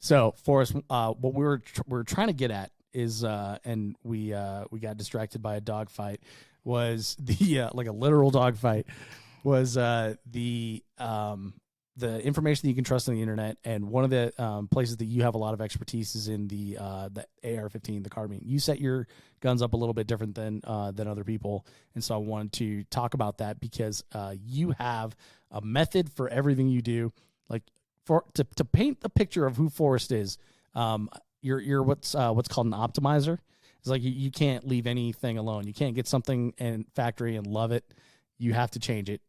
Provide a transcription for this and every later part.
So Forrest, what we're trying to get at is, and we got distracted by a dog fight, was the like a literal dog fight, was the information that you can trust on the internet. And one of the places that you have a lot of expertise is in the AR-15, the carbine. You set your guns up a little bit different than other people, and so I wanted to talk about that because you have a method for everything you do. Like to paint the picture of who Forrest is, you're what's called an optimizer. It's like you can't leave anything alone. You can't get something in factory and love it. You have to change it.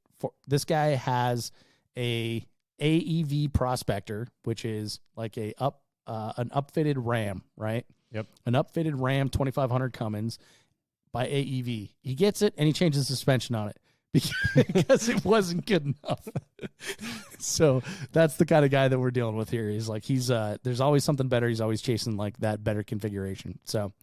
This guy has a AEV prospector, which is like an upfitted Ram, right? Yep. An upfitted Ram 2500 Cummins by AEV. He gets it and he changes the suspension on it because it wasn't good enough. So that's the kind of guy that we're dealing with here. He's like, there's always something better. He's always chasing like that better configuration. So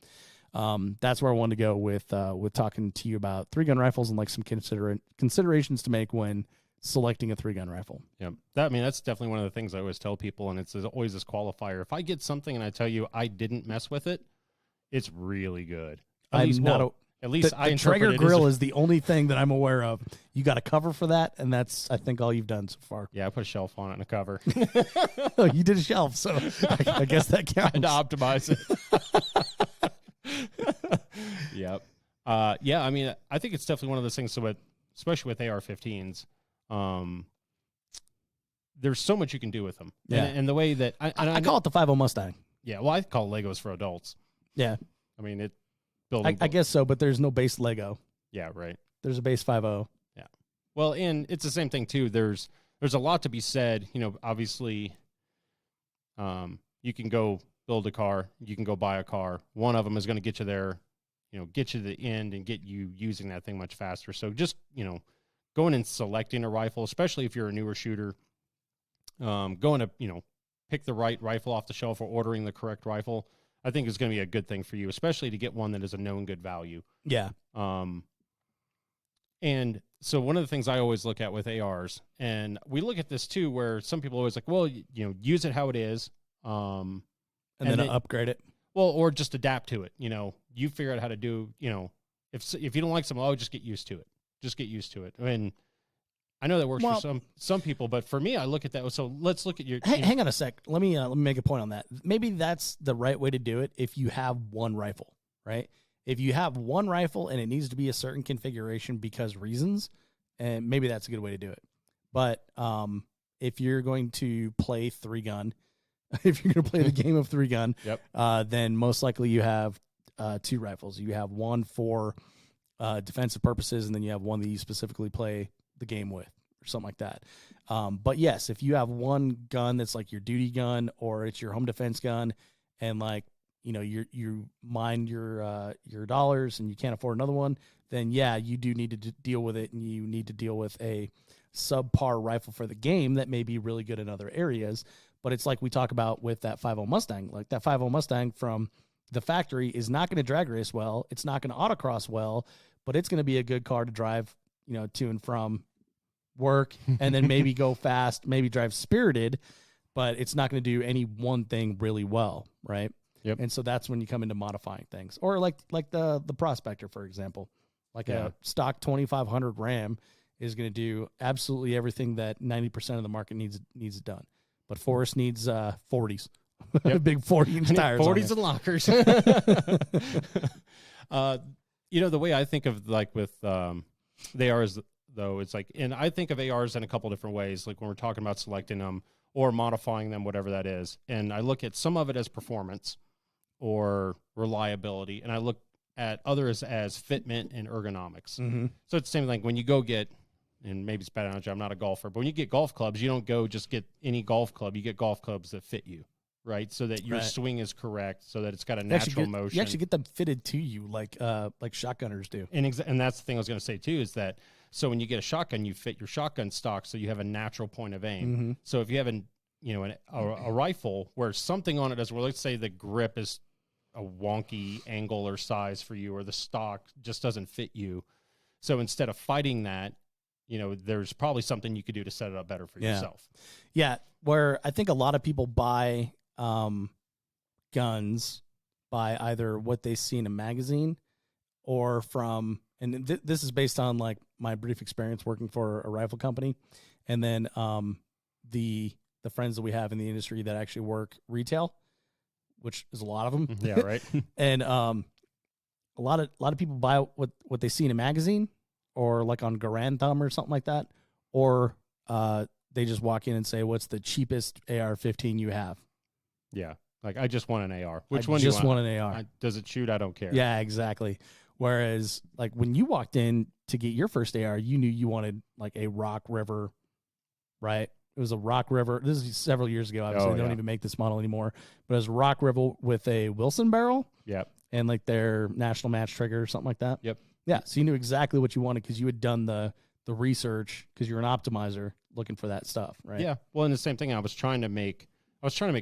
that's where I wanted to go with talking to you about 3-gun rifles and like some considerations to make when selecting a 3-gun rifle. Yeah, that's definitely one of the things I always tell people, and it's always this qualifier. If I get something and I tell you I didn't mess with it, it's really good. At least the Traeger grill is the only thing that I'm aware of. You got a cover for that, and that's I think all you've done so far. Yeah, I put a shelf on it and a cover. Oh, you did a shelf, so I guess that counts. And to optimize it. Yep. Yeah, I think it's definitely one of those things. So, especially with AR-15s, there's so much you can do with them. Yeah. And the way that I call it the 50 Mustang. Yeah, well, I call Legos for adults. Yeah. I guess so, but there's no base Lego. Yeah, right. There's a base 50. Yeah. Well, and it's the same thing too. There's a lot to be said. Obviously, you can go build a car, you can go buy a car. One of them is going to get you there, get you to the end and get you using that thing much faster. So just, going and selecting a rifle, especially if you're a newer shooter, going to, pick the right rifle off the shelf or ordering the correct rifle, I think is going to be a good thing for you, especially to get one that is a known good value. Yeah. And so one of the things I always look at with ARs, and we look at this too, where some people are always like, well, use it how it is. And then upgrade it. Well, or just adapt to it. You figure out how to do, if you don't like something, just get used to it. Just get used to it. I mean, I know that works for some people, but for me, I look at that. So let's look at your. Hang on a sec. Let me make a point on that. Maybe that's the right way to do it if you have one rifle, right? If you have one rifle and it needs to be a certain configuration because reasons, and maybe that's a good way to do it. But if you're going to play 3-gun, if you're going to play the game of 3-gun, yep. Then most likely you have 2 rifles. You have one for defensive purposes, and then you have one that you specifically play the game with or something like that. But yes, if you have one gun that's like your duty gun or it's your home defense gun, and like, you mind your dollars and you can't afford another one, then yeah, you do need to deal with it, and you need to deal with a subpar rifle for the game that may be really good in other areas. But it's like we talk about with that 50 Mustang. Like that 50 Mustang from the factory is not going to drag race well. It's not going to autocross well, but it's going to be a good car to drive, to and from work, and then maybe go fast, maybe drive spirited, but it's not going to do any one thing really well, right? Yep. And so that's when you come into modifying things, or like the Prospector, for example, like a stock 2500 Ram is going to do absolutely everything that 90% of the market needs done. But Forrest needs 40s, yep. Big 40-inch tires, 40s and lockers. The way I think of like with the ARs, though, it's like, and I think of ARs in a couple different ways, like when we're talking about selecting them or modifying them, whatever that is. And I look at some of it as performance or reliability, and I look at others as fitment and ergonomics. Mm-hmm. So it's the same thing when you go get, and maybe it's bad analogy, I'm not a golfer, but when you get golf clubs, you don't go just get any golf club. You get golf clubs that fit you, right? So that your swing is correct, so that it's got a natural motion. You actually get them fitted to you like shotgunners do. And that's the thing I was going to say too, is that so when you get a shotgun, you fit your shotgun stock so you have a natural point of aim. Mm-hmm. So if you have a rifle where something on it is, well, let's say the grip is a wonky angle or size for you, or the stock just doesn't fit you. So instead of fighting that, there's probably something you could do to set it up better for yourself. Yeah, where I think a lot of people buy guns by either what they see in a magazine or from, and this is based on like my brief experience working for a rifle company, and then the friends that we have in the industry that actually work retail, which is a lot of them. Yeah, right. And a lot of people buy what they see in a magazine or like on Garand Thumb or something like that, or they just walk in and say, "What's the cheapest AR-15 you have?" Yeah. Like, I just want an AR. Which one do you want? Just want an AR. Does it shoot? I don't care. Yeah, exactly. Whereas, like, when you walked in to get your first AR, you knew you wanted, like, a Rock River, right? It was a Rock River. This is several years ago. Obviously, they don't even make this model anymore. But it was Rock River with a Wilson barrel. Yep. And, like, their National Match Trigger or something like that. Yep. Yeah, so you knew exactly what you wanted because you had done the research because you're an optimizer looking for that stuff, right? Yeah. Well, and the same thing, I was trying to make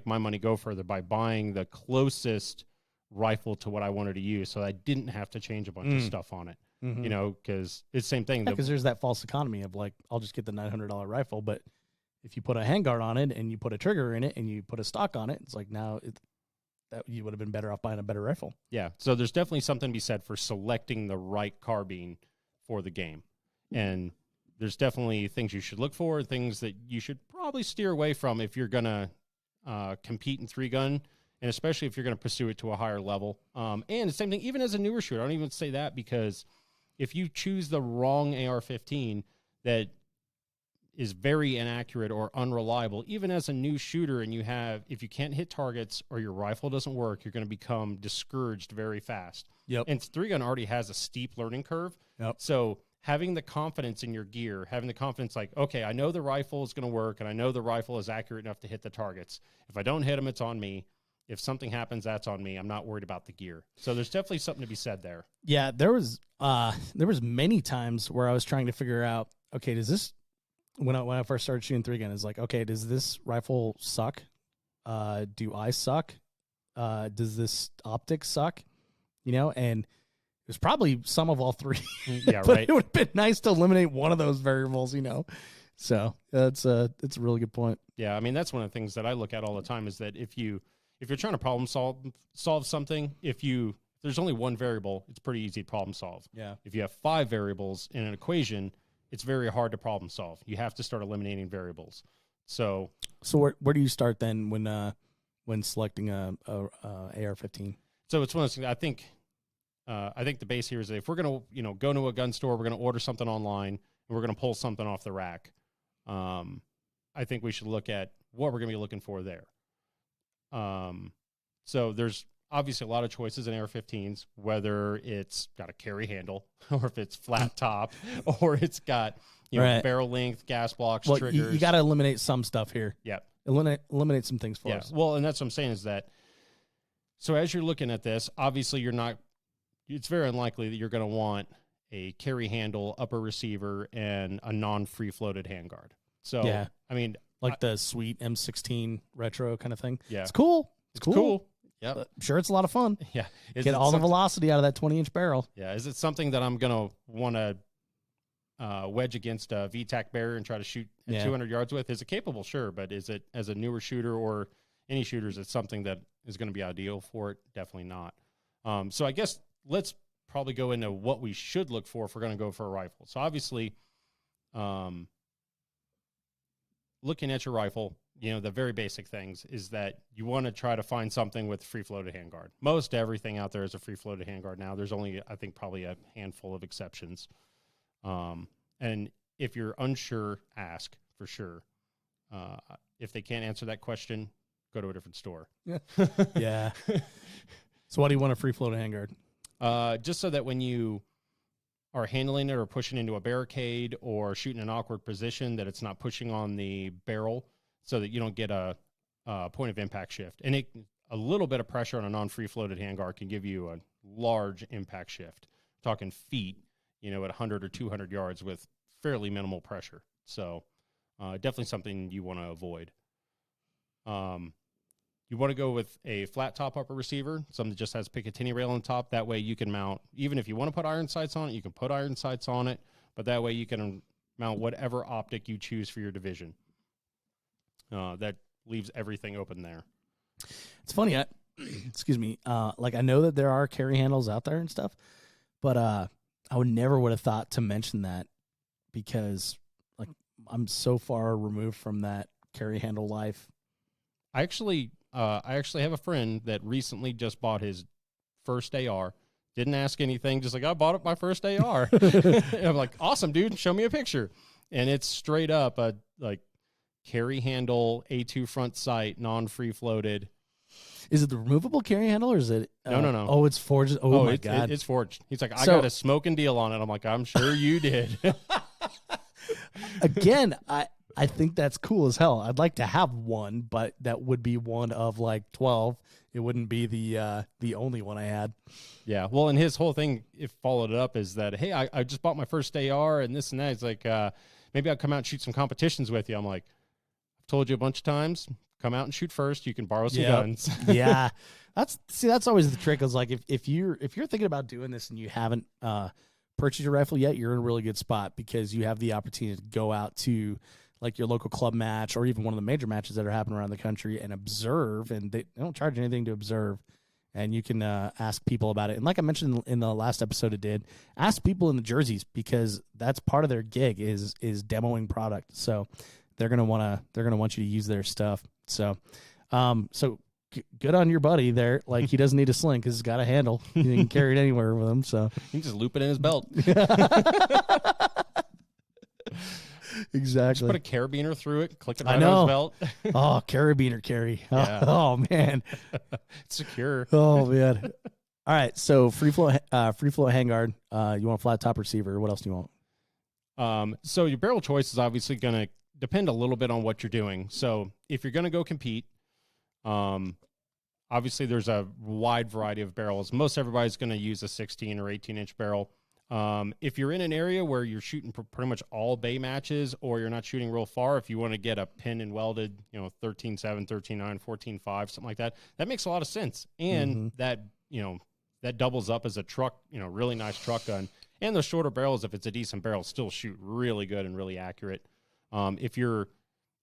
my money go further by buying the closest rifle to what I wanted to use, so I didn't have to change a bunch of stuff on it. Mm-hmm. You know, because it's the same thing. Because there's that false economy of like, I'll just get the $900 rifle, but if you put a handguard on it and you put a trigger in it and you put a stock on it, it's like that you would have been better off buying a better rifle. Yeah. So there's definitely something to be said for selecting the right carbine for the game, and there's definitely things you should look for, things that you should probably steer away from if you're gonna compete in 3-gun, and especially if you're going to pursue it to a higher level. And the same thing, even as a newer shooter, I don't even say that, because if you choose the wrong AR-15 that is very inaccurate or unreliable, even as a new shooter, and if you can't hit targets or your rifle doesn't work, you're going to become discouraged very fast. Yep. And 3-gun already has a steep learning curve. Yep. So having the confidence in your gear, having the confidence like, okay, I know the rifle is going to work, and I know the rifle is accurate enough to hit the targets. If I don't hit them, it's on me. If something happens, that's on me. I'm not worried about the gear. So there's definitely something to be said there. Yeah, there was many times where I was trying to figure out, okay, does this, when I first started shooting 3-gun, it's like, okay, does this rifle suck? Do I suck? Does this optics suck? You know, and it was probably some of all three. Yeah, but right. It would have been nice to eliminate one of those variables, you know. So it's a really good point. Yeah, I mean, that's one of the things that I look at all the time, is that if you're trying to problem solve something, if there's only one variable, it's pretty easy to problem solve. Yeah. If you have 5 variables in an equation, it's very hard to problem solve. You have to start eliminating variables. So where do you start then when selecting a AR-15? So it's one of those things. I think the base here is that if we're going to, go to a gun store, we're going to order something online, and we're going to pull something off the rack. I think we should look at what we're going to be looking for there. So there's obviously a lot of choices in AR-15s, whether it's got a carry handle, or if it's flat top, or it's got right. barrel length, gas blocks, well, triggers. You got to eliminate some stuff here. Yeah. Eliminate some things for us. Well, and that's what I'm saying is that, so as you're looking at this, obviously it's very unlikely that you're going to want a carry handle, upper receiver, and a non-free floated handguard. So, yeah. I mean, like the sweet M16 retro kind of thing. Yeah. It's cool. It's cool. Yeah. I'm sure it's a lot of fun. Yeah. Get all the velocity out of that 20-inch barrel. Yeah. Is it something that I'm going to want to wedge against a VTAC barrier and try to shoot at 200 yards with? Is it capable? Sure. But is it, as a newer shooter or any shooters, it's something that is going to be ideal for it? Definitely not. So I guess let's probably go into what we should look for if we're going to go for a rifle. So obviously, looking at your rifle, the very basic things is that you want to try to find something with free-floated handguard. Most everything out there is a free-floated handguard now. There's only, I think, probably a handful of exceptions. And if you're unsure, ask for sure. If they can't answer that question, go to a different store. Yeah. So why do you want a free-floated handguard? Just so that when you are handling it or pushing into a barricade or shooting an awkward position, that it's not pushing on the barrel, so that you don't get a point of impact shift. And a little bit of pressure on a non-free floated handguard can give you a large impact shift. Talking feet, at 100 or 200 yards with fairly minimal pressure. So definitely something you want to avoid. You want to go with a flat top upper receiver, something that just has Picatinny rail on top. That way you can mount, even if you want to put iron sights on it, you can put iron sights on it, but that way you can mount whatever optic you choose for your division. That leaves everything open there. It's funny. Excuse me. Like I know that there are carry handles out there and stuff, but I would have thought to mention that because like I'm so far removed from that carry handle life. I actually have a friend that recently just bought his first AR. Didn't ask anything, just like, I bought my first AR. And I'm like, awesome, dude, show me a picture. And it's straight up a like carry handle, A2 front sight, non-free floated. Is it the removable carry handle or is it? No. Oh, it's forged. Oh my God. It's forged. He's like, I got a smoking deal on it. I'm like, I'm sure you did. Again, I think that's cool as hell. I'd like to have one, but that would be one of like 12. It wouldn't be the only one I had. Yeah. Well, and his whole thing, if followed it up, is that, hey, I just bought my first AR and this and that. It's like, maybe I'll come out and shoot some competitions with you. I'm like, I've told you a bunch of times, come out and shoot first. You can borrow some guns. Yeah. That's always the trick is like, if you're thinking about doing this and you haven't purchased your rifle yet, you're in a really good spot because you have the opportunity to go out to like your local club match or even one of the major matches that are happening around the country and observe, and they don't charge anything to observe, and you can ask people about it. And like I mentioned in the last episode it did, ask people in the jerseys because that's part of their gig is demoing product. So they're going to want you to use their stuff. So good on your buddy there. Like he doesn't need a sling because he's got a handle. He can carry it anywhere with him. So he can just loop it in his belt. Exactly. Just put a carabiner through it, click it right on his belt. Oh, carabiner carry. Yeah. Oh man. It's secure. Oh man. All right. So free flow handguard. You want a flat top receiver. What else do you want? So your barrel choice is obviously going to depend a little bit on what you're doing. So if you're going to go compete, obviously there's a wide variety of barrels. Most everybody's going to use a 16 or 18 inch barrel. If you're in an area where you're shooting pretty much all bay matches or you're not shooting real far, if you want to get a pin and welded, 13.7, 13.9, 14.5, something like that, that makes a lot of sense. And that doubles up as a truck, really nice truck gun. And those shorter barrels, if it's a decent barrel, still shoot really good and really accurate. If you're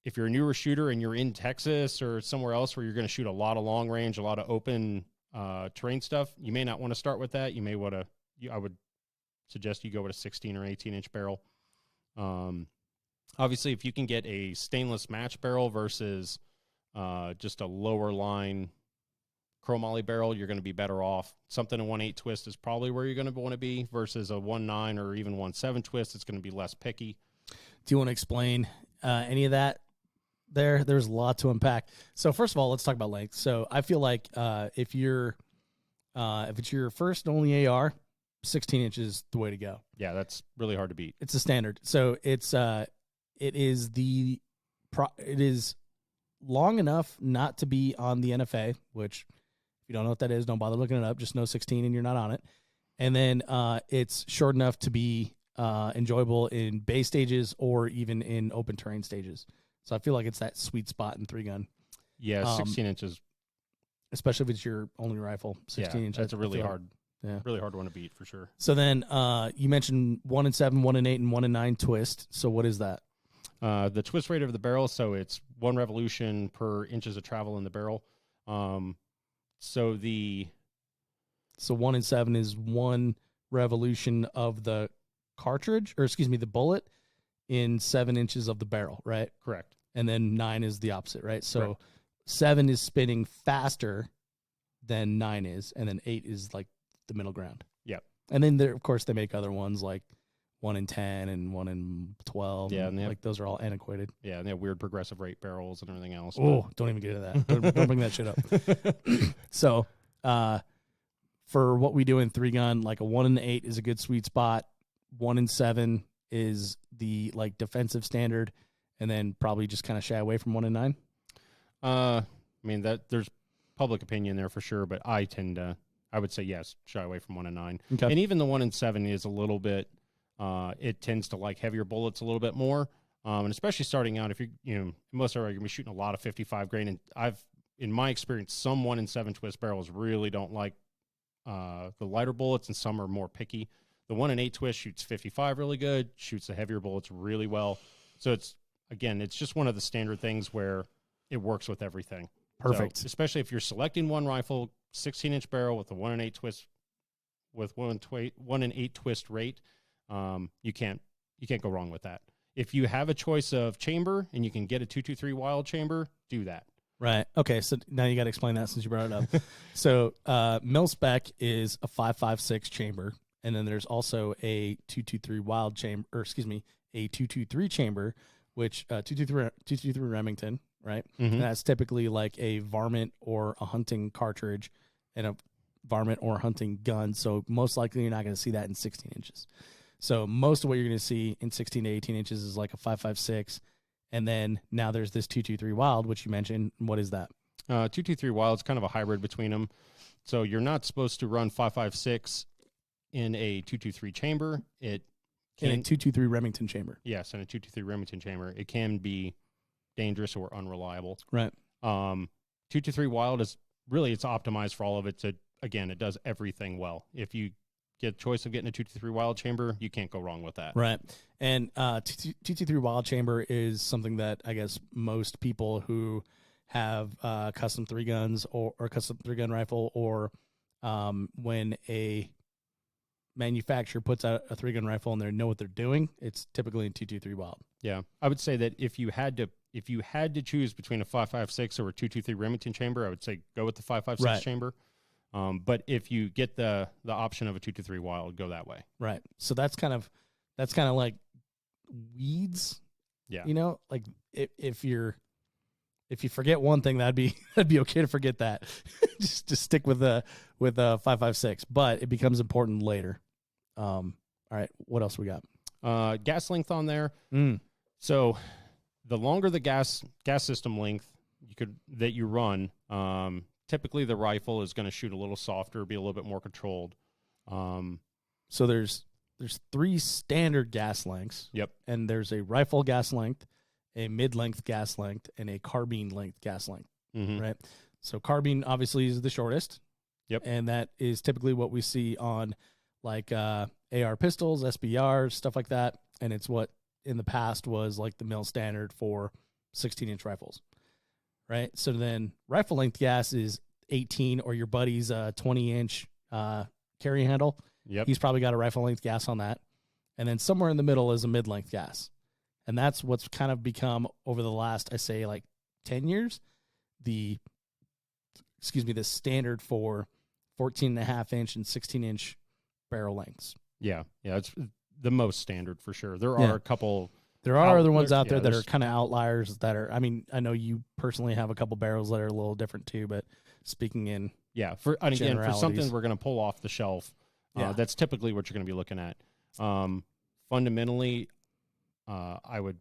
a newer shooter and you're in Texas or somewhere else where you're going to shoot a lot of long range, a lot of open terrain stuff, you may not want to start with that. You may want to, I would suggest you go with a 16 or 18 inch barrel. Obviously, if you can get a stainless match barrel versus just a lower line chromoly barrel, you're going to be better off. Something in 1.8 twist is probably where you're going to want to be versus a 1.9 or even 1.7 twist. It's going to be less picky. Do you want to explain any of that? There's a lot to unpack. So first of all, let's talk about length. So I feel like if it's your first and only AR, 16 inches is the way to go. Yeah, that's really hard to beat. It's a standard. So it is long enough not to be on the NFA, which if you don't know what that is, don't bother looking it up. Just know 16 and you're not on it. And then it's short enough to be enjoyable in bay stages or even in open terrain stages. So I feel like it's that sweet spot in 3-gun. Yeah, 16 inches. Especially if it's your only rifle. 16 inches. That's a really hard. Yeah. Really hard one to beat for sure. So then you mentioned 1.7, 1.8, and 1.9 twist. So what is that? The twist rate of the barrel, so it's 1 revolution per inches of travel in the barrel. So 1.7 is 1 revolution of the cartridge, or excuse me, the bullet in 7 inches of the barrel, right? Correct. And then 9 is the opposite, right? So Correct. 7 is spinning faster than 9 is, and then 8 is like the middle ground. Yep. And then there, of course, they make other ones like 1 in 10 and 1 in 12. Yeah, and like those are all antiquated. Yeah, and they have weird progressive rate barrels and everything else. Oh, don't even get into that. Don't bring that shit up. So, for what we do in 3-gun, like a 1 in 8 is a good sweet spot. 1 in 7 is the like defensive standard, and then probably just kind of shy away from 1 in 9. I mean that there's public opinion there for sure, but I would say yes, shy away from 1 in 9. Okay. And even the 1 in 7 is a little bit. It tends to like heavier bullets a little bit more, and especially starting out, if most are going to be shooting a lot of 55 grain, and in my experience, some 1 in 7 twist barrels really don't like the lighter bullets, and some are more picky. The 1 in 8 twist shoots 55 really good, shoots the heavier bullets really well. So it's just one of the standard things where it works with everything. Perfect. So, especially if you're selecting one rifle, 16-inch barrel with a 1 1/8 twist, with 1 1/8 twist rate, you can't go wrong with that. If you have a choice of chamber and you can get a 223 wild chamber, do that. Right. Okay. So now you got to explain that since you brought it up. So mil spec is a 5.56 chamber, and then there's also a 223 wild chamber, or excuse me, a 223 chamber, which 223 Remington, right? Mm-hmm. And that's typically like a varmint or a hunting cartridge and a varmint or hunting gun. So most likely you're not going to see that in 16 inches. So most of what you're going to see in 16 to 18 inches is like a 5.56. And then now there's this 223 wild, which you mentioned. What is that? 223 wild is kind of a hybrid between them. So you're not supposed to run 5.56 in a 223 chamber. It can, in a 223 Remington chamber. Yes, in a 223 Remington chamber. It can be dangerous or unreliable. Right. 223 wild is really, it's optimized for all of it. Again, it does everything well. If you get a choice of getting a 223 wild chamber, you can't go wrong with that. Right. And 223 wild chamber is something that I guess most people who have custom 3 guns or custom 3-gun rifle, or when a manufacturer puts out a 3-gun rifle and they know what they're doing, it's typically in 223 wild. Yeah. I would say that if you had to choose between a 5.56 or a 223 Remington chamber, I would say go with the 5.56 Right. chamber. But if you get the option of a 223 wild, go that way. Right. So that's kind of like weeds. Yeah. You know, like if you forget one thing, that'd be okay to forget that. just stick with a 5.56, but it becomes important later. All right, what else we got? Gas length on there. So the longer the gas system length that you run, typically the rifle is going to shoot a little softer, be a little bit more controlled. So there's 3 standard gas lengths. Yep. And there's a rifle gas length, a mid-length gas length, and a carbine length gas length. Mm-hmm. Right. So carbine obviously is the shortest. Yep. And that is typically what we see on like AR pistols, SBRs, stuff like that. And it's what in the past was like the mil standard for 16-inch rifles. Right. So then rifle length gas is 18, or your buddy's 20-inch carry handle. Yep. He's probably got a rifle length gas on that. And then somewhere in the middle is a mid-length gas. And that's what's kind of become over the last, I say, like 10 years, the standard for 14.5-inch and 16-inch barrel lengths. Yeah. It's the most standard for sure. There are a couple. There are other ones out there that are kind of outliers that are, I mean, I know you personally have a couple barrels that are a little different too, but speaking in for something we're going to pull off the shelf, that's typically what you're going to be looking at. Fundamentally, I would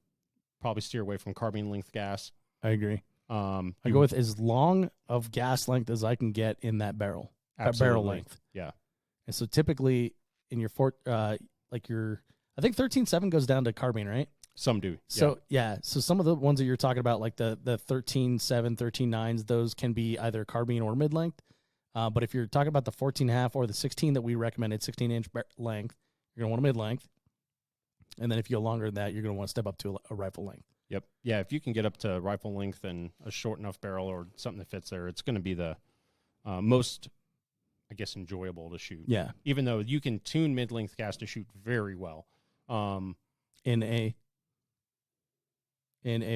probably steer away from carbine length gas. I agree. I go with as long of gas length as I can get in that barrel. Absolutely. Barrel length. Yeah. And so typically in your I think 13.7 goes down to carbine, right? Some do. So so some of the ones that you're talking about, like the 13.7, 13.9s, those can be either carbine or mid length. But if you're talking about the 14.5 or the 16 that we recommended, 16-inch length, you're gonna want a mid length. And then if you go longer than that, you're gonna want to step up to a rifle length. Yep. Yeah. If you can get up to rifle length and a short enough barrel or something that fits there, it's going to be the most, I guess, enjoyable to shoot. Yeah. Even though you can tune mid-length gas to shoot very well. In a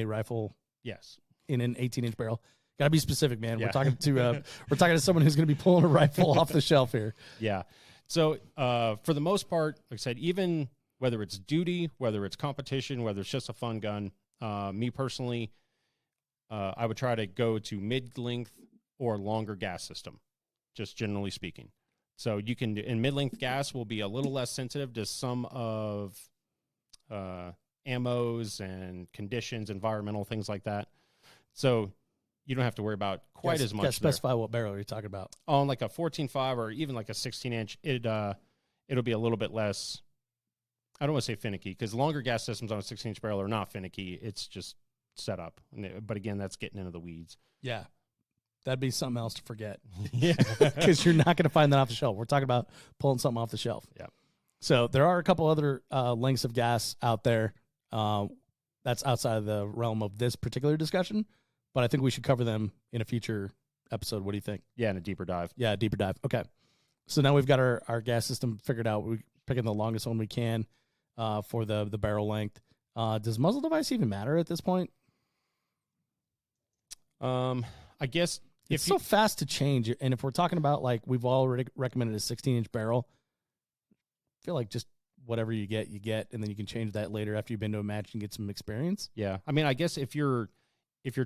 rifle. Yes. In an 18-inch barrel. Got to be specific, man. Yeah. We're talking to someone who's going to be pulling a rifle off the shelf here. Yeah. So for the most part, like I said, even whether it's duty, whether it's competition, whether it's just a fun gun, me personally, I would try to go to mid-length or longer gas system, just generally speaking. So you can, in mid-length gas will be a little less sensitive to some of ammos and conditions, environmental things like that. So you don't have to worry about quite as much. Yeah, specify what barrel you're talking about. On like a 14.5 or even like a 16-inch, it'll be a little bit less. I don't want to say finicky, because longer gas systems on a 16-inch barrel are not finicky. It's just set up. But again, that's getting into the weeds. Yeah. That'd be something else to forget. Yeah. Because you're not going to find that off the shelf. We're talking about pulling something off the shelf. Yeah. So there are a couple other lengths of gas out there that's outside of the realm of this particular discussion. but I think we should cover them in a future episode. What do you think? Yeah, in a deeper dive. Yeah, deeper dive. Okay. So now we've got our gas system figured out. We're picking the longest one we can for the barrel length. Does muzzle device even matter at this point? I guess it's so fast to change. And if we're talking about, like, we've already recommended a 16-inch barrel, I feel like just whatever you get, and then you can change that later after you've been to a match and get some experience. Yeah. I mean, I guess if you're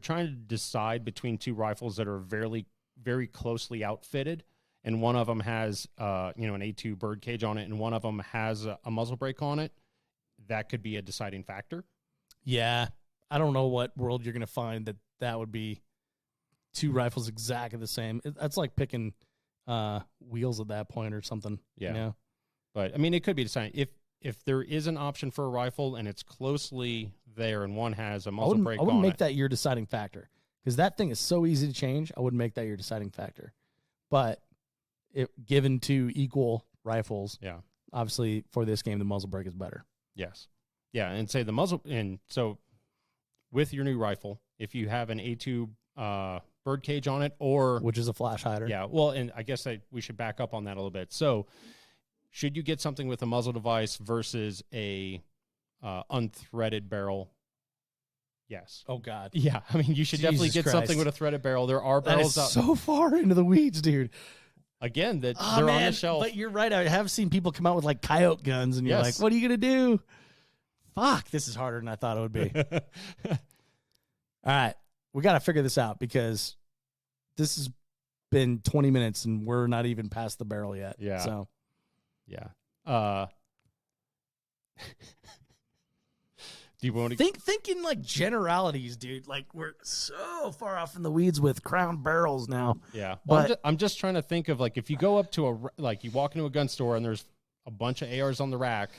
trying to decide between two rifles that are very, very closely outfitted, and one of them has, an A2 bird cage on it, and one of them has a muzzle brake on it, that could be a deciding factor. Yeah. I don't know what world you're going to find that would be two rifles exactly the same. That's like picking wheels at that point or something. Yeah. You know? But, I mean, it could be deciding. If there is an option for a rifle and it's closely there and one has a muzzle brake on it. I wouldn't make that your deciding factor because that thing is so easy to change. I wouldn't make that your deciding factor. But given two equal rifles, yeah, obviously for this game, the muzzle brake is better. Yes. Yeah, and say the muzzle, and so with your new rifle, if you have an A2 bird cage on it, which is a flash hider. Yeah, well, and I guess we should back up on that a little bit. So should you get something with a muzzle device versus a unthreaded barrel? Yes. Oh, God. Yeah, I mean, you should definitely get something with a threaded barrel. There are barrels out so far into the weeds, dude. Again, they're on the shelf. But you're right. I have seen people come out with like coyote guns, and you're like, what are you going to do? Fuck, this is harder than I thought it would be. All right. We got to figure this out because this has been 20 minutes and we're not even past the barrel yet. Yeah. So, yeah. Do you want to think in like generalities, dude? Like we're so far off in the weeds with crown barrels now. Yeah. Well, but I'm just trying to think of like if you go up to you walk into a gun store and there's a bunch of ARs on the rack,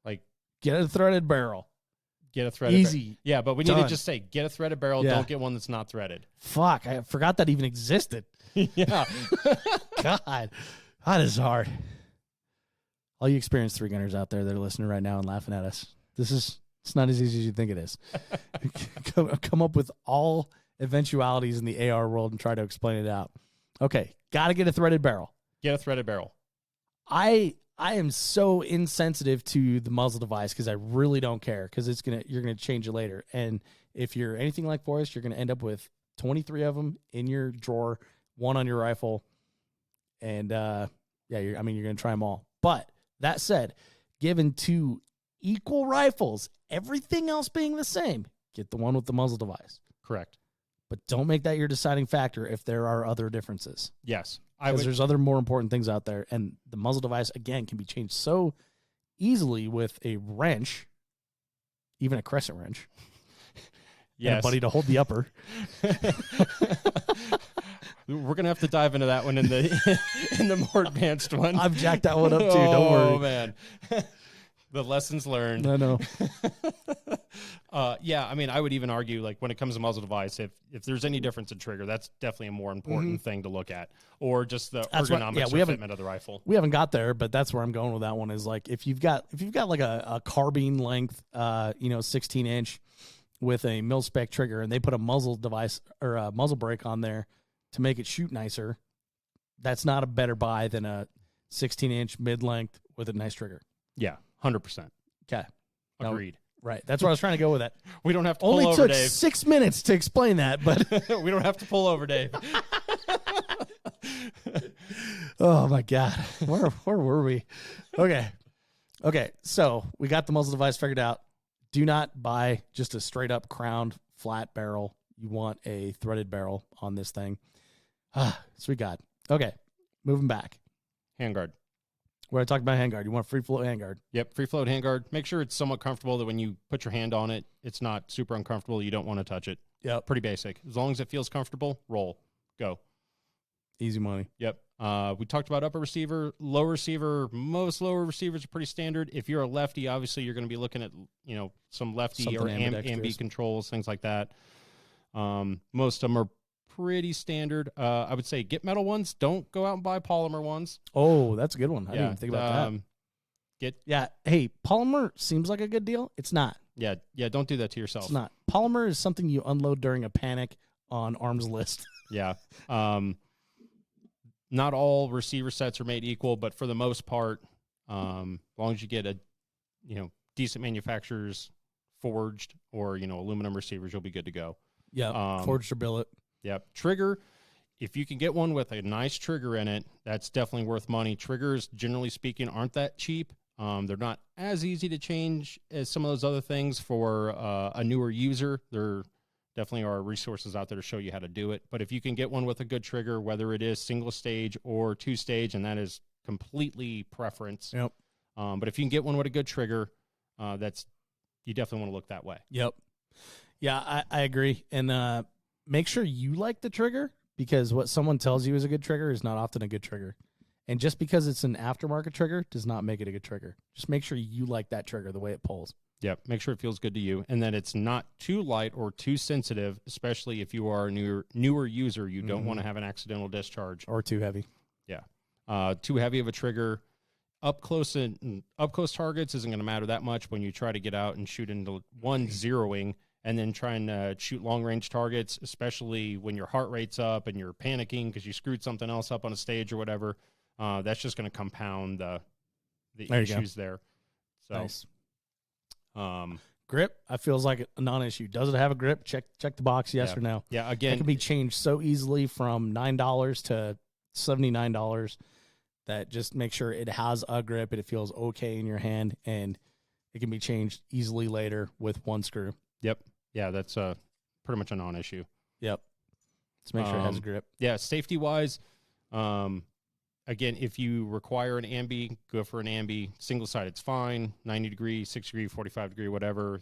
like get a threaded barrel. Get a threaded easy. Yeah, but we need to just say get a threaded barrel. Yeah. Don't get one that's not threaded. Fuck, I forgot that even existed. Yeah. God, that is hard. All you experienced three gunners out there that are listening right now and laughing at us. It's not as easy as you think it is. Come up with all eventualities in the AR world and try to explain it out. Okay, got to get a threaded barrel. Get a threaded barrel. I am so insensitive to the muzzle device because I really don't care because you're gonna change it later. And if you're anything like Forrest, you're gonna end up with 23 of them in your drawer, one on your rifle, and you're gonna try them all. But that said, given two equal rifles, everything else being the same, get the one with the muzzle device. Correct. But don't make that your deciding factor if there are other differences. Yes. Because there's other more important things out there. And the muzzle device, again, can be changed so easily with a wrench, even a crescent wrench. Yes. And a buddy to hold the upper. We're going to have to dive into that one in the more advanced one. I've jacked that one up too. Don't worry. Oh, man. The lessons learned. I know. Yeah, I mean, I would even argue, like, when it comes to muzzle device, if there's any difference in trigger, that's definitely a more important thing to look at. Or just the ergonomics or fitment of the rifle. We haven't got there, but that's where I'm going with that one is, like, if you've got like a carbine length, 16-inch with a mil-spec trigger, and they put a muzzle device or a muzzle brake on there to make it shoot nicer, that's not a better buy than a 16-inch mid-length with a nice trigger. Yeah, 100%. Okay. Agreed. Right. That's where I was trying to go with that. We don't have to pull over, Dave. Only took 6 minutes to explain that, but we don't have to pull over, Dave. Oh my God. Where were we? Okay. So we got the muzzle device figured out. Do not buy just a straight up crowned flat barrel. You want a threaded barrel on this thing. Sweet God. Okay. Moving back. Handguard. Where I talked about handguard. You want a free float handguard. Yep, free float handguard. Make sure it's somewhat comfortable that when you put your hand on it, it's not super uncomfortable. You don't want to touch it. Yep. Pretty basic. As long as it feels comfortable, roll. Go. Easy money. Yep. We talked about upper receiver, lower receiver. Most lower receivers are pretty standard. If you're a lefty, obviously you're going to be looking at, some lefty Something or ambi controls, things like that. Most of them are pretty standard. I would say get metal ones. Don't go out and buy polymer ones. Oh, that's a good one. I didn't even think about that. Hey, polymer seems like a good deal. It's not. Yeah. Don't do that to yourself. It's not. polymer is something you unload during a panic on arm's list. Yeah. Not all receiver sets are made equal, but for the most part, as long as you get a, decent manufacturers forged or, aluminum receivers, you'll be good to go. Yeah. Forged or billet. Yep. Trigger. If you can get one with a nice trigger in it, that's definitely worth money. Triggers, generally speaking, aren't that cheap. They're not as easy to change as some of those other things for a newer user. There definitely are resources out there to show you how to do it. But if you can get one with a good trigger, whether it is single stage or 2-stage, and that is completely preference. Yep. But if you can get one with a good trigger, you definitely want to look that way. Yep. Yeah, I agree. And make sure you like the trigger, because what someone tells you is a good trigger is not often a good trigger. And just because it's an aftermarket trigger does not make it a good trigger. Just make sure you like that trigger, the way it pulls. Yep. Make sure it feels good to you, and that it's not too light or too sensitive, especially if you are a newer user. You don't want to have an accidental discharge. Or too heavy. Yeah. Too heavy of a trigger. Up close targets isn't going to matter that much when you try to get out and shoot into one zeroing and then trying to shoot long-range targets, especially when your heart rate's up and you're panicking because you screwed something else up on a stage or whatever. That's just going to compound the issues there. So, nice. Grip, I feels like a non-issue. Does it have a grip? Check the box, yes or no. Yeah, again, it can be changed so easily from $9 to $79. That just make sure it has a grip and it feels okay in your hand, and it can be changed easily later with one screw. Yep. Yeah, that's pretty much a non-issue. Yep. Let's make sure it has a grip. Yeah, safety-wise, again, if you require an ambi, go for an ambi. Single-sided, it's fine. 90 degree, 60 degree, 45 degree, whatever.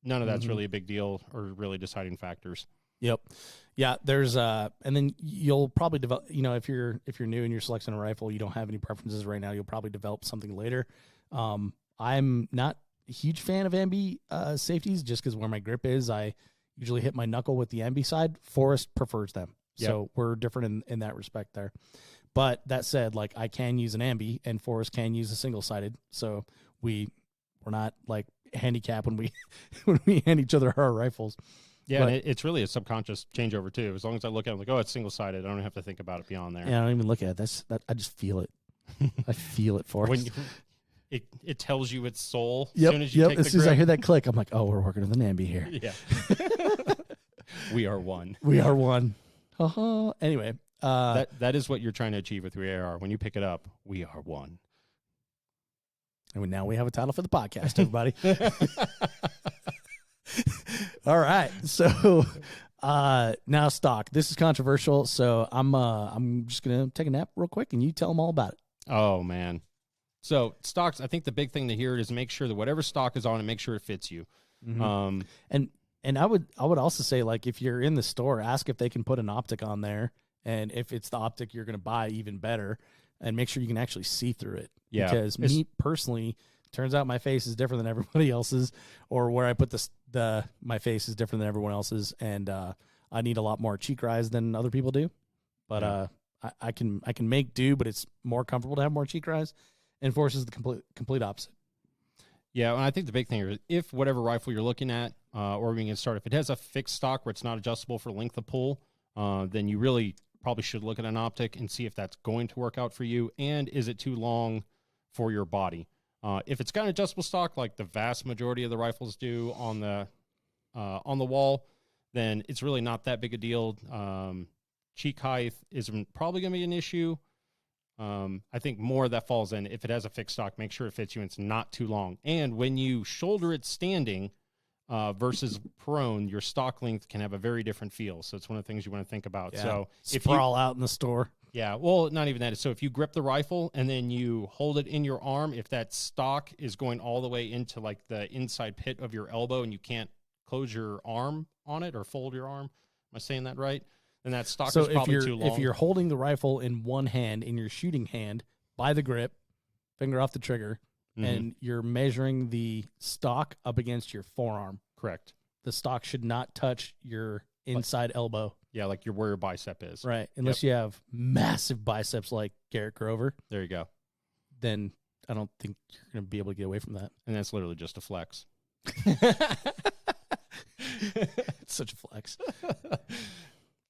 None of that's really a big deal or really deciding factors. Yep. Yeah, there's and then you'll probably develop, if you're new and you're selecting a rifle, you don't have any preferences right now, you'll probably develop something later. I'm not a huge fan of ambi safeties just because where my grip is, I usually hit my knuckle with the ambi side. Forrest prefers them. Yep. So we're different in that respect there. But that said, like, I can use an ambi and Forrest can use a single-sided. So we're not like handicapped when we hand each other our rifles. Yeah, and it's really a subconscious changeover too. As long as I look at it, I'm like, oh, it's single-sided. I don't have to think about it beyond there. Yeah, I don't even look at it. I just feel it. I feel it for us. It tells you its soul. Yep, as soon as you take the grip. As soon as I hear that click, I'm like, oh, we're working with an ambi here. Yeah. We are one. We are one. Anyway. That is what you're trying to achieve with your AR. When you pick it up, we are one. And now we have a title for the podcast, everybody. All right, so now stock. This is controversial, so I'm just gonna take a nap real quick, and you tell them all about it. Oh man, so stocks. I think the big thing to hear is make sure that whatever stock is on it, make sure it fits you. Mm-hmm. And I would also say, like, if you're in the store, ask if they can put an optic on there, and if it's the optic you're gonna buy, even better, and make sure you can actually see through it. Yeah, because me personally, turns out my face is different than everybody else's, or where I put my face is different than everyone else's, and I need a lot more cheek rise than other people do. But yeah. I can make do, but it's more comfortable to have more cheek rise, and Force is the complete opposite. Yeah, and I think the big thing is if whatever rifle you're looking at, or we can start, if it has a fixed stock where it's not adjustable for length of pull, then you really probably should look at an optic and see if that's going to work out for you, and is it too long for your body. If it's got an adjustable stock, like the vast majority of the rifles do on the wall, then it's really not that big a deal. Cheek height is probably going to be an issue. I think more of that falls in if it has a fixed stock, make sure it fits you and it's not too long. And when you shoulder it standing versus prone, your stock length can have a very different feel. So it's one of the things you want to think about. Yeah. So if you sprawl out in the store. Yeah, well, not even that. So if you grip the rifle and then you hold it in your arm, if that stock is going all the way into like the inside pit of your elbow and you can't close your arm on it or fold your arm, am I saying that right? Then that stock is probably too long. If you're holding the rifle in one hand, in your shooting hand, by the grip, finger off the trigger, and you're measuring the stock up against your forearm. Correct. The stock should not touch your inside elbow. Yeah, like where your bicep is. Right. Unless you have massive biceps like Garrett Grover. There you go. Then I don't think you're going to be able to get away from that. And that's literally just a flex. It's such a flex.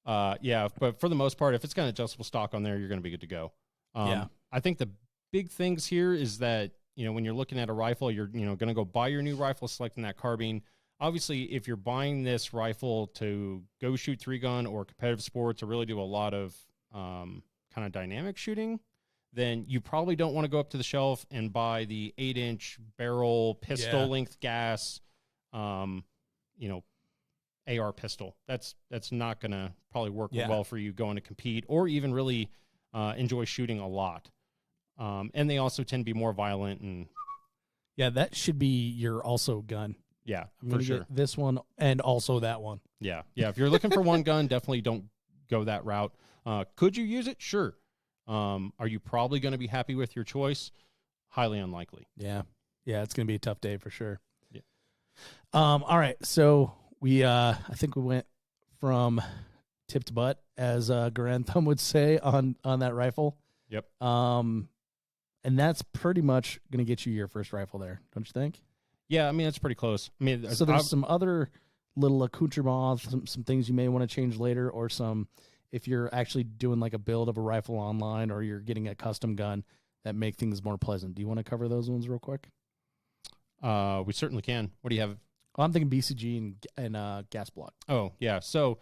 Yeah, but for the most part, if it's got an adjustable stock on there, you're going to be good to go. Yeah. I think the big things here is that, when you're looking at a rifle, you're, going to go buy your new rifle, selecting that carbine. Obviously, if you're buying this rifle to go shoot 3-gun or competitive sports or really do a lot of kind of dynamic shooting, then you probably don't want to go up to the shelf and buy the 8-inch barrel pistol length gas, AR pistol. That's not going to probably work well for you going to compete or even really enjoy shooting a lot. And they also tend to be more violent and. Yeah, that should be your also gun. Yeah, I'm for sure. get this one and also that one. Yeah. If you're looking for one gun, definitely don't go that route. Could you use it? Sure. Are you probably going to be happy with your choice? Highly unlikely. Yeah, it's going to be a tough day for sure. Yeah. All right, so we I think we went from tip to butt, as Garand Thumb would say on that rifle. Yep. And that's pretty much going to get you your first rifle there, don't you think? Yeah, I mean, that's pretty close. I mean, so there's some other little accoutrements, some things you may want to change later, or if you're actually doing like a build of a rifle online or you're getting a custom gun that make things more pleasant. Do you want to cover those ones real quick? We certainly can. What do you have? Well, I'm thinking BCG and gas block. Oh, yeah. So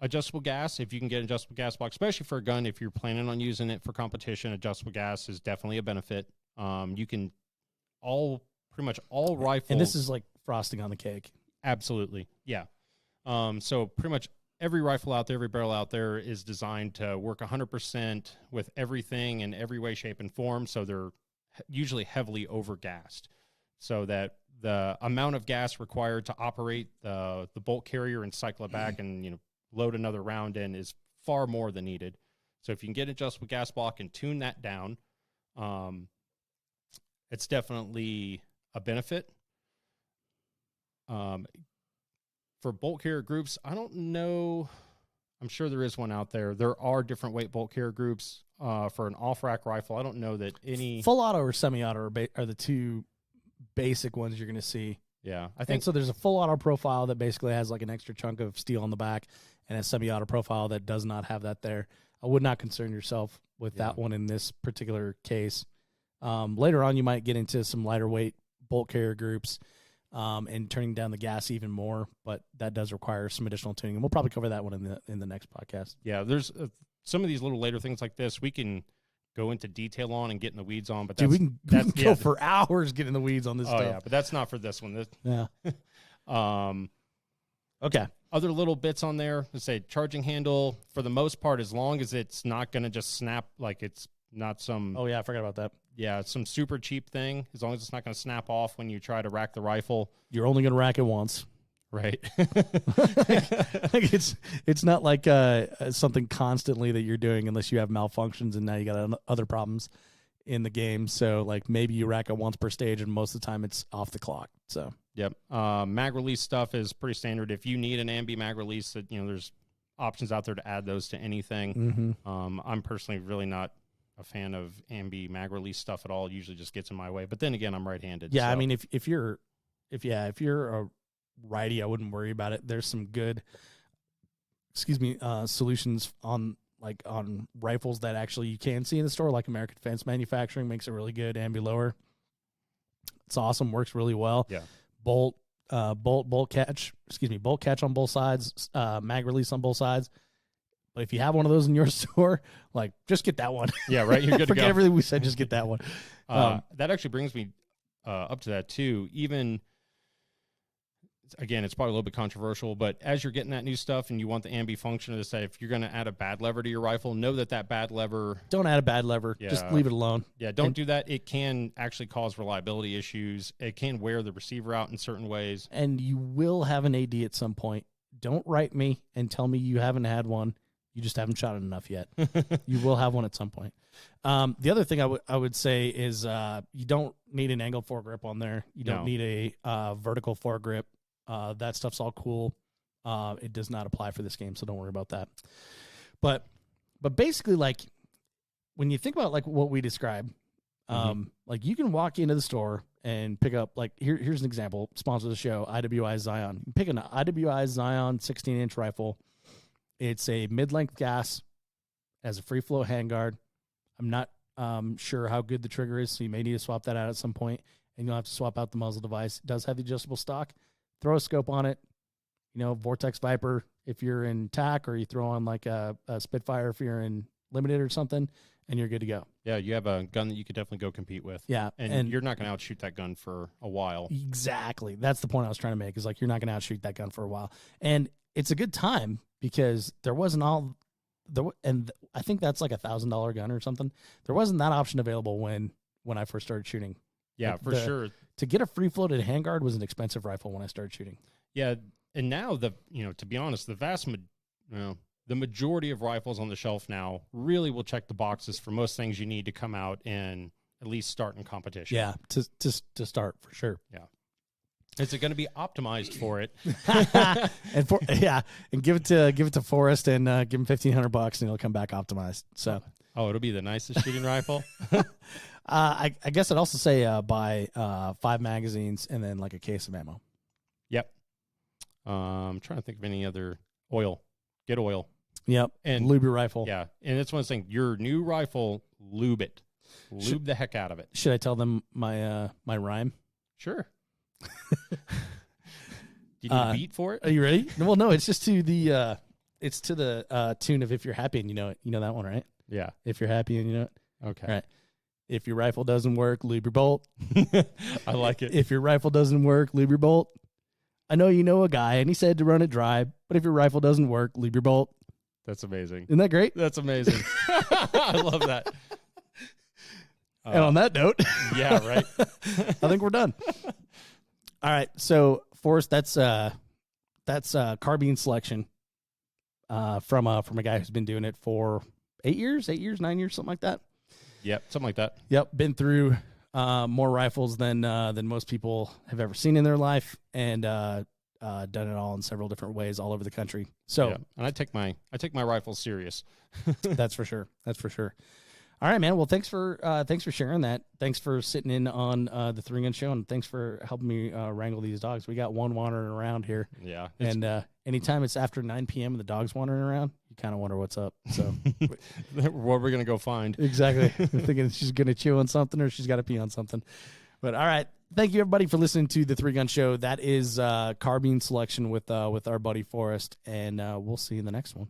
adjustable gas, if you can get an adjustable gas block, especially for a gun, if you're planning on using it for competition, adjustable gas is definitely a benefit. You can pretty much all rifles. And this is like frosting on the cake. Absolutely. Yeah. So pretty much every rifle out there, every barrel out there is designed to work 100% with everything in every way, shape, and form. So they're usually heavily overgassed so that the amount of gas required to operate the bolt carrier and cycle it back and, load another round in is far more than needed. So if you can get an adjustable gas block and tune that down, it's definitely a benefit. For bolt carrier groups, I don't know. I'm sure there is one out there. There are different weight bolt carrier groups for an off-rack rifle. I don't know that any... Full auto or semi-auto are the two basic ones you're going to see. Yeah, I think so. There's a full auto profile that basically has like an extra chunk of steel on the back, and a semi-auto profile that does not have that there. I would not concern yourself with that one in this particular case. Later on, you might get into some lighter weight bolt carrier groups and turning down the gas even more, but that does require some additional tuning, and we'll probably cover that one in the next podcast. Yeah, there's some of these little later things like this we can go into detail on and get in the weeds on, but we can go for hours getting the weeds on this stuff. Yeah, but that's not for this one. Okay. Other little bits on there, let's say charging handle, for the most part, as long as it's not going to just snap, like it's not some... Oh, yeah, I forgot about that. Yeah, some super cheap thing, as long as it's not going to snap off when you try to rack the rifle. You're only going to rack it once. Right. It's not like something constantly that you're doing unless you have malfunctions and now you got other problems in the game. So like maybe you rack it once per stage and most of the time it's off the clock. So yep. Mag release stuff is pretty standard. If you need an ambi mag release, that there's options out there to add those to anything. Mm-hmm. I'm personally really not a fan of ambi mag release stuff at all. It usually just gets in my way. But then again, I'm right-handed. Yeah, so. I mean if you're a righty, I wouldn't worry about it. There's some good solutions on rifles that actually you can see in the store, like American Defense Manufacturing makes it really good. Ambi lower, it's awesome, works really well. Yeah. Bolt catch on both sides, mag release on both sides. But if you have one of those in your store, like just get that one. Yeah, right. You're good to go. Forget everything we said. Just get that one. That actually brings me up to that too. Even again, it's probably a little bit controversial, but as you're getting that new stuff and you want the ambi function to say, if you're going to add a bad lever to your rifle, know that bad lever... Don't add a bad lever. Yeah. Just leave it alone. Yeah, don't do that. It can actually cause reliability issues. It can wear the receiver out in certain ways. And you will have an AD at some point. Don't write me and tell me you haven't had one. You just haven't shot it enough yet. You will have one at some point. The other thing I would say is you don't need an angled foregrip on there. You don't need a vertical foregrip. That stuff's all cool. It does not apply for this game, so don't worry about that. But basically, like when you think about like what we describe, like you can walk into the store and pick up, like, here's an example, sponsor of the show, IWI Zion. Pick an IWI Zion 16-inch rifle. It's a mid-length gas, has a free flow handguard. I'm not sure how good the trigger is, so you may need to swap that out at some point, and you'll have to swap out the muzzle device. It does have the adjustable stock. Throw a scope on it. Vortex Viper if you're in TAC, or you throw on like a Spitfire if you're in Limited or something, and you're good to go. Yeah, you have a gun that you could definitely go compete with. Yeah, and you're not going to outshoot that gun for a while. Exactly. That's the point I was trying to make, is like, you're not going to outshoot that gun for a while. And it's a good time because there wasn't all and I think that's like $1,000 gun or something. There wasn't that option available when I first started shooting. Yeah, like for sure. To get a free floated handguard was an expensive rifle when I started shooting. Yeah, and now to be honest, the majority of rifles on the shelf now really will check the boxes for most things you need to come out and at least start in competition. Yeah, to start for sure. Yeah. Is it going to be optimized for it? and give it to Forrest and give him $1,500 and he'll come back optimized. So it'll be the nicest shooting rifle. I guess I'd also say buy 5 magazines and then like a case of ammo. Yep. I'm trying to think of any other oil. Get oil. Yep. And lube your rifle. Yeah. And that's one thing. Your new rifle, lube it. Lube the heck out of it. Should I tell them my rhyme? Sure. Do you need a beat for it? Are you ready? Well, no, it's just to the tune of If You're Happy and You Know It. You know that one, right? Yeah. If You're Happy and You Know It. Okay. All right. If your rifle doesn't work, lube your bolt. I like it. If your rifle doesn't work, lube your bolt. I know you know a guy and he said to run it dry, but if your rifle doesn't work, lube your bolt. That's amazing. Isn't that great? That's amazing. I love that. And on that note, yeah, right. I think we're done. All right, so Forrest, that's carbine selection from a guy who's been doing it for 8 years, 9 years, something like that. Yep, something like that. Yep, been through more rifles than most people have ever seen in their life, and done it all in several different ways all over the country. So, yeah. And I take my rifles serious. That's for sure. That's for sure. All right, man. Well, thanks for sharing that. Thanks for sitting in on the 3-Gun Show, and thanks for helping me wrangle these dogs. We got one wandering around here. Yeah. And anytime it's after 9 p.m. and the dog's wandering around, you kind of wonder what's up. So what we're gonna go find. Exactly. We're thinking she's gonna chew on something or she's got to pee on something. But all right. Thank you, everybody, for listening to the 3-Gun Show. That is carbine selection with our buddy Forrest, and we'll see you in the next one.